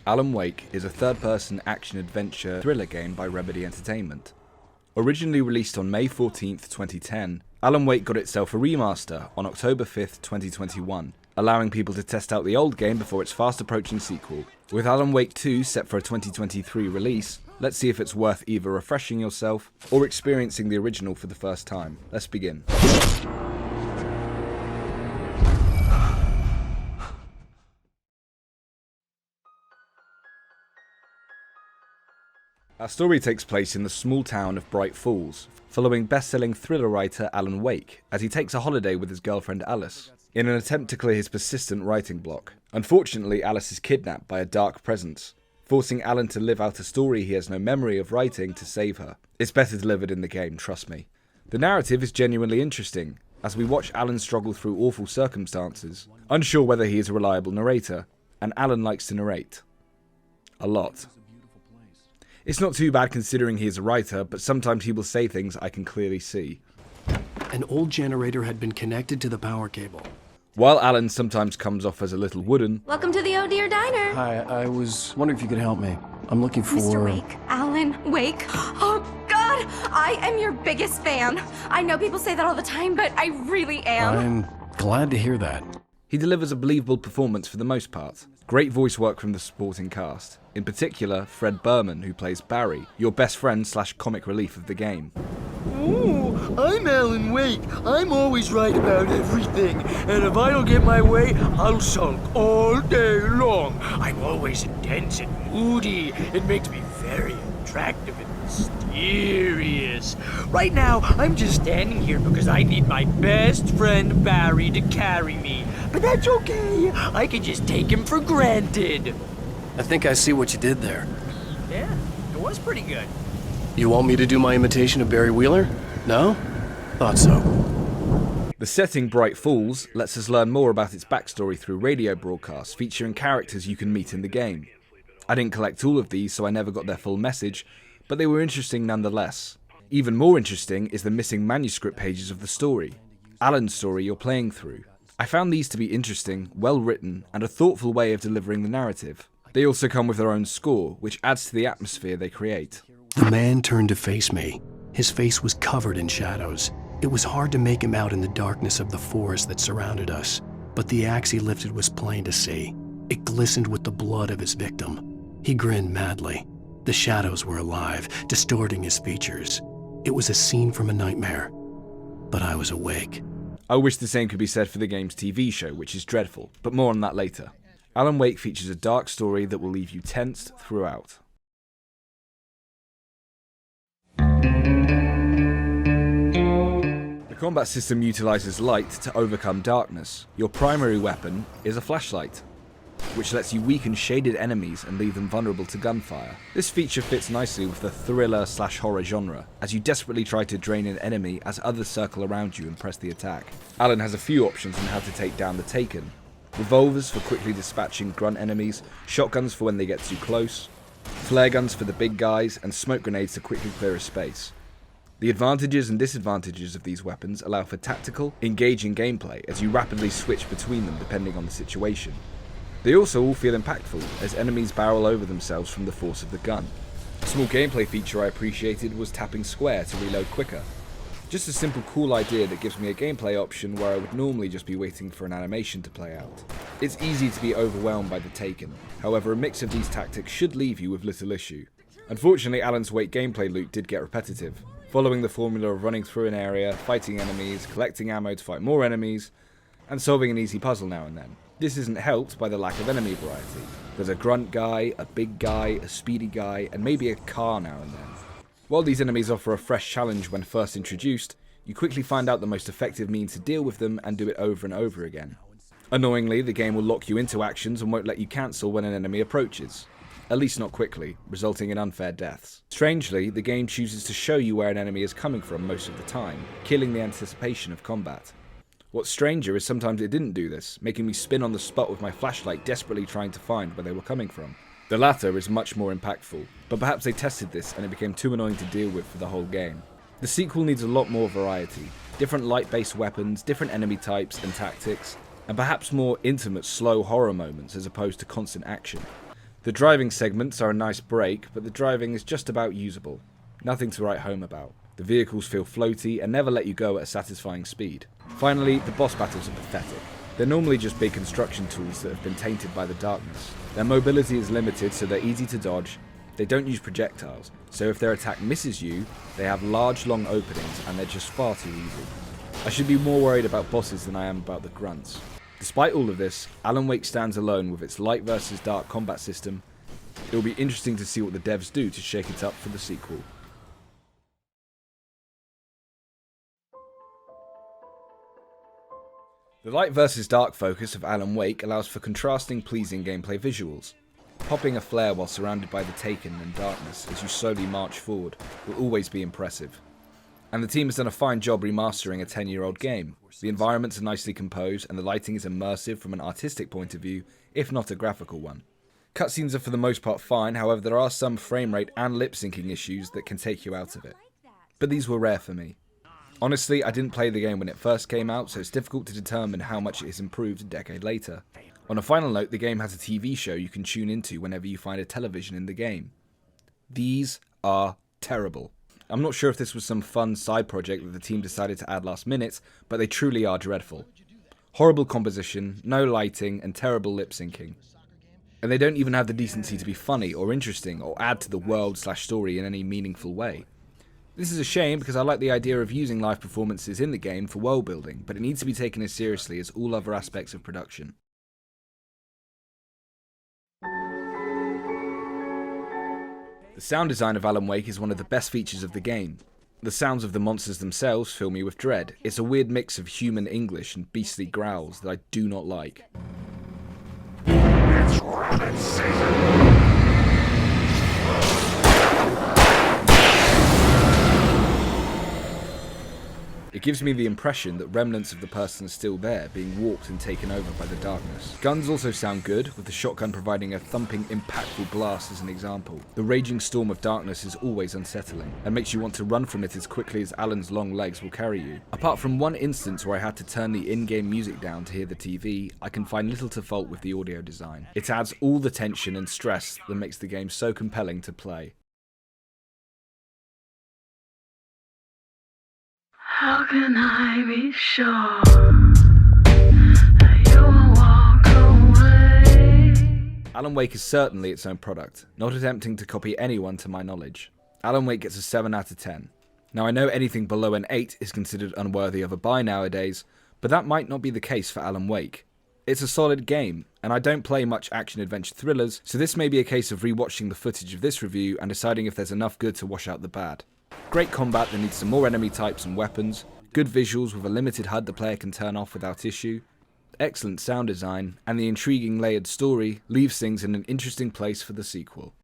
Alan Wake is a third-person action-adventure thriller game by Remedy Entertainment. Originally released on May 14th, 2010, Alan Wake got itself a remaster on October 5th, 2021, allowing people to test out the old game before its fast-approaching sequel. With Alan Wake 2 set for a 2023 release, let's see if it's worth either refreshing yourself or experiencing the original for the first time. Let's begin. Our story takes place in the small town of Bright Falls, following best-selling thriller writer Alan Wake as he takes a holiday with his girlfriend Alice, in an attempt to clear his persistent writing block. Unfortunately, Alice is kidnapped by a dark presence, forcing Alan to live out a story he has no memory of writing to save her. It's better delivered in the game, trust me. The narrative is genuinely interesting, as we watch Alan struggle through awful circumstances, unsure whether he is a reliable narrator, and Alan likes to narrate. A lot. It's not too bad considering he is a writer, but sometimes he will say things I can clearly see. An old generator had been connected to the power cable. While Alan sometimes comes off as a little wooden... Welcome to the Oh Dear Diner. Hi, I was wondering if you could help me. I'm looking for... Mr. Wake. Alan Wake. Oh, God! I am your biggest fan. I know people say that all the time, but I really am. I'm glad to hear that. He delivers a believable performance for the most part. Great voice work from the supporting cast. In particular, Fred Berman, who plays Barry, your best friend / comic relief of the game. Ooh, I'm Alan Wake. I'm always right about everything. And if I don't get my way, I'll sulk all day long. I'm always intense and moody. It makes me very attractive and mysterious. Right now, I'm just standing here because I need my best friend Barry to carry me. But that's okay. I can just take him for granted. I think I see what you did there. Yeah, it was pretty good. You want me to do my imitation of Barry Wheeler? No? Thought so. The setting Bright Falls lets us learn more about its backstory through radio broadcasts featuring characters you can meet in the game. I didn't collect all of these, so I never got their full message, but they were interesting nonetheless. Even more interesting is the missing manuscript pages of the story, Alan's story you're playing through. I found these to be interesting, well written, and a thoughtful way of delivering the narrative. They also come with their own score, which adds to the atmosphere they create. The man turned to face me. His face was covered in shadows. It was hard to make him out in the darkness of the forest that surrounded us, but the axe he lifted was plain to see. It glistened with the blood of his victim. He grinned madly. The shadows were alive, distorting his features. It was a scene from a nightmare, but I was awake. I wish the same could be said for the game's TV show, which is dreadful, but more on that later. Alan Wake features a dark story that will leave you tensed throughout. The combat system utilizes light to overcome darkness. Your primary weapon is a flashlight, which lets you weaken shaded enemies and leave them vulnerable to gunfire. This feature fits nicely with the thriller / horror genre, as you desperately try to drain an enemy as others circle around you and press the attack. Alan has a few options on how to take down the Taken. Revolvers for quickly dispatching grunt enemies, shotguns for when they get too close, flare guns for the big guys, and smoke grenades to quickly clear a space. The advantages and disadvantages of these weapons allow for tactical, engaging gameplay as you rapidly switch between them depending on the situation. They also all feel impactful as enemies barrel over themselves from the force of the gun. A small gameplay feature I appreciated was tapping square to reload quicker. Just a simple cool idea that gives me a gameplay option where I would normally just be waiting for an animation to play out. It's easy to be overwhelmed by the Taken, however a mix of these tactics should leave you with little issue. Unfortunately, Alan's Wake gameplay loop did get repetitive, following the formula of running through an area, fighting enemies, collecting ammo to fight more enemies, and solving an easy puzzle now and then. This isn't helped by the lack of enemy variety. There's a grunt guy, a big guy, a speedy guy, and maybe a car now and then. While these enemies offer a fresh challenge when first introduced, you quickly find out the most effective means to deal with them and do it over and over again. Annoyingly, the game will lock you into actions and won't let you cancel when an enemy approaches. At least not quickly, resulting in unfair deaths. Strangely, the game chooses to show you where an enemy is coming from most of the time, killing the anticipation of combat. What's stranger is sometimes it didn't do this, making me spin on the spot with my flashlight desperately trying to find where they were coming from. The latter is much more impactful, but perhaps they tested this and it became too annoying to deal with for the whole game. The sequel needs a lot more variety, different light-based weapons, different enemy types and tactics, and perhaps more intimate, slow horror moments as opposed to constant action. The driving segments are a nice break, but the driving is just about usable. Nothing to write home about. The vehicles feel floaty and never let you go at a satisfying speed. Finally, the boss battles are pathetic. They're normally just big construction tools that have been tainted by the darkness. Their mobility is limited, so they're easy to dodge. They don't use projectiles, so if their attack misses you, they have large long openings and they're just far too easy. I should be more worried about bosses than I am about the grunts. Despite all of this, Alan Wake stands alone with its light versus dark combat system. It will be interesting to see what the devs do to shake it up for the sequel. The light versus dark focus of Alan Wake allows for contrasting, pleasing gameplay visuals. Popping a flare while surrounded by the Taken and darkness as you slowly march forward will always be impressive. And the team has done a fine job remastering a 10-year-old game. The environments are nicely composed and the lighting is immersive from an artistic point of view, if not a graphical one. Cutscenes are for the most part fine, however there are some frame rate and lip syncing issues that can take you out of it. But these were rare for me. Honestly, I didn't play the game when it first came out, so it's difficult to determine how much it has improved a decade later. On a final note, the game has a TV show you can tune into whenever you find a television in the game. These are terrible. I'm not sure if this was some fun side project that the team decided to add last minute, but they truly are dreadful. Horrible composition, no lighting, and terrible lip syncing. And they don't even have the decency to be funny or interesting or add to the world/story in any meaningful way. This is a shame because I like the idea of using live performances in the game for world building, but it needs to be taken as seriously as all other aspects of production. The sound design of Alan Wake is one of the best features of the game. The sounds of the monsters themselves fill me with dread. It's a weird mix of human English and beastly growls that I do not like. It's rabbit season! It gives me the impression that remnants of the person are still there, being warped and taken over by the darkness. Guns also sound good, with the shotgun providing a thumping, impactful blast as an example. The raging storm of darkness is always unsettling, and makes you want to run from it as quickly as Alan's long legs will carry you. Apart from one instance where I had to turn the in-game music down to hear the TV, I can find little to fault with the audio design. It adds all the tension and stress that makes the game so compelling to play. How can I be sure that you won't walk away? Alan Wake is certainly its own product, not attempting to copy anyone to my knowledge. Alan Wake gets a 7 out of 10. Now I know anything below an 8 is considered unworthy of a buy nowadays, but that might not be the case for Alan Wake. It's a solid game, and I don't play much action-adventure thrillers, so this may be a case of rewatching the footage of this review and deciding if there's enough good to wash out the bad. Great combat that needs some more enemy types and weapons, good visuals with a limited HUD the player can turn off without issue, excellent sound design, and the intriguing layered story leaves things in an interesting place for the sequel.